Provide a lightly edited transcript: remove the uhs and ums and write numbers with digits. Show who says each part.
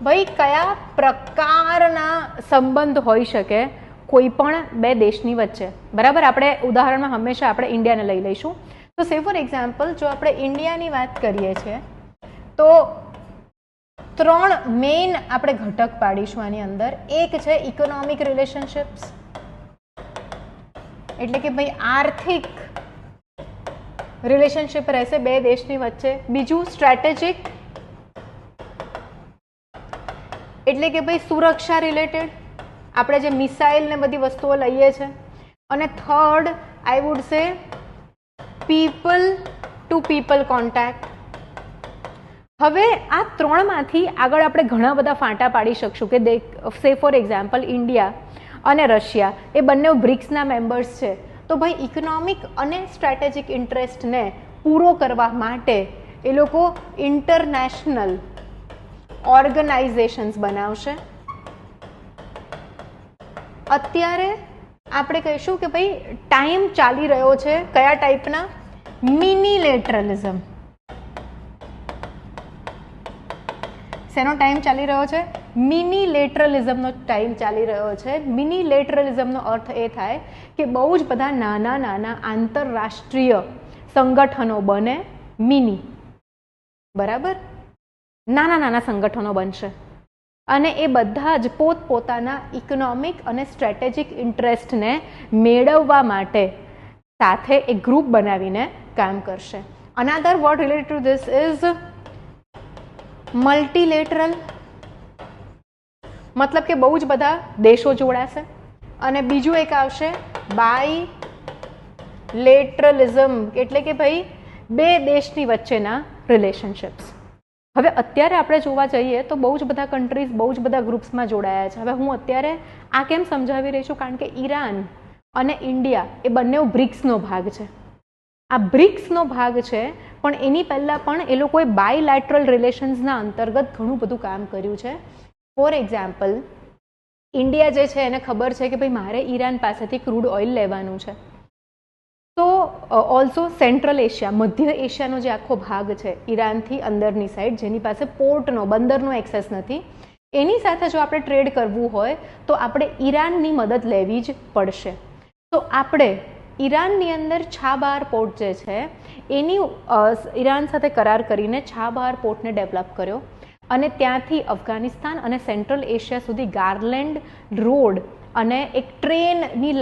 Speaker 1: ભાઈ કયા પ્રકારના સંબંધ હોઈ શકે કોઈ પણ બે દેશની વચ્ચે, બરાબર? આપણે ઉદાહરણમાં હંમેશા આપણે ઇન્ડિયાને લઈ લઈશું. તો સે ફોર એક્ઝામ્પલ જો આપણે ઇન્ડિયાની વાત કરીએ છીએ તો 3 મેઇન આપણે ઘટક પાડીશું આની અંદર. એક છે ઇકોનોમિક રિલેશનશિપ્સ, એટલે કે ભાઈ આર્થિક રિલેશનશિપ રહેશે બે દેશની વચ્ચે. બીજું સ્ટ્રેટેજિક, એટલે કે ભાઈ સુરક્ષા રિલેટેડ, આપણે જે મિસાઇલ ને બધી વસ્તુઓ લઈએ છીએ. અને third I would say people two people contact. હવે આ 3માંથી આગળ આપણે ઘણા બધા ફાંટા પાડી શકશું કે સે ફોર એક્ઝામ્પલ ઇન્ડિયા અને રશિયા એ બંને બ્રિક્સના મેમ્બર્સ છે. તો ભાઈ ઇકોનોમિક અને સ્ટ્રેટેજિક ઇન્ટરેસ્ટને પૂરો કરવા માટે એ લોકો ઇન્ટરનેશનલ ઓર્ગેનાઇઝેશન્સ બનાવશે. અત્યારે આપણે કહીશું કે ભાઈ ટાઈમ ચાલી રહ્યો છે કયા ટાઈપના? મિનીલેટરલિઝમ. શેનો ટાઈમ ચાલી રહ્યો છે? મિનીલેટરલિઝમનો ટાઈમ ચાલી રહ્યો છે. મિનીલેટરલિઝમનો અર્થ એ થાય કે બહુ જ બધા નાના નાના આંતરરાષ્ટ્રીય સંગઠનો બને. મિની, બરાબર? નાના નાના સંગઠનો બનશે અને એ બધા જ પોતપોતાના ઇકોનોમિક અને સ્ટ્રેટેજિક ઇન્ટરેસ્ટને મેળવવા માટે સાથે એક ગ્રુપ બનાવીને કામ કરશે. Another word related to this is multilateral, મતલબ કે બહુ જ બધા દેશો જોડાશે. અને બીજું એક આવશે બાયલેટરલિઝમ, એટલે કે ભાઈ બે દેશની વચ્ચેના રિલેશનશિપ્સ. હવે અત્યારે આપણે જોવા જઈએ તો બહુ જ બધા કન્ટ્રીઝ બહુ જ બધા ગ્રુપ્સમાં જોડાયા છે. હવે હું અત્યારે આ કેમ સમજાવી રહી છું? કારણ કે ઈરાન અને ઇન્ડિયા એ બંને બ્રિક્સનો ભાગ છે. આ બ્રિક્સનો ભાગ છે, પણ એની પહેલાં પણ એ લોકોએ બાયલેટરલ રિલેશન્સના અંતર્ગત ઘણું બધું કામ કર્યું છે. ફોર એક્ઝામ્પલ ઇન્ડિયા જે છે એને ખબર છે કે ભાઈ મારે ઈરાન પાસેથી ક્રૂડ ઓઇલ લેવાનું છે. તો ઓલ્સો સેન્ટ્રલ એશિયા, મધ્ય એશિયાનો જે આખો ભાગ છે ઈરાનથી અંદરની સાઈડ, જેની પાસે પોર્ટનો બંદરનો એક્સેસ નથી, એની સાથે જો આપણે ટ્રેડ કરવું હોય તો આપણે ઈરાનની મદદ લેવી જ પડશે. તો આપણે ઈરાનની અંદર છાબાર પોર્ટ જે છે એની ઈરાન સાથે કરાર કરીને છાબાર પોર્ટને ડેવલપ કર્યો અને ત્યાંથી અફઘાનિસ્તાન અને સેન્ટ્રલ એશિયા સુધી ગાર્લેન્ડ રોડ અને એક ટ્રેનની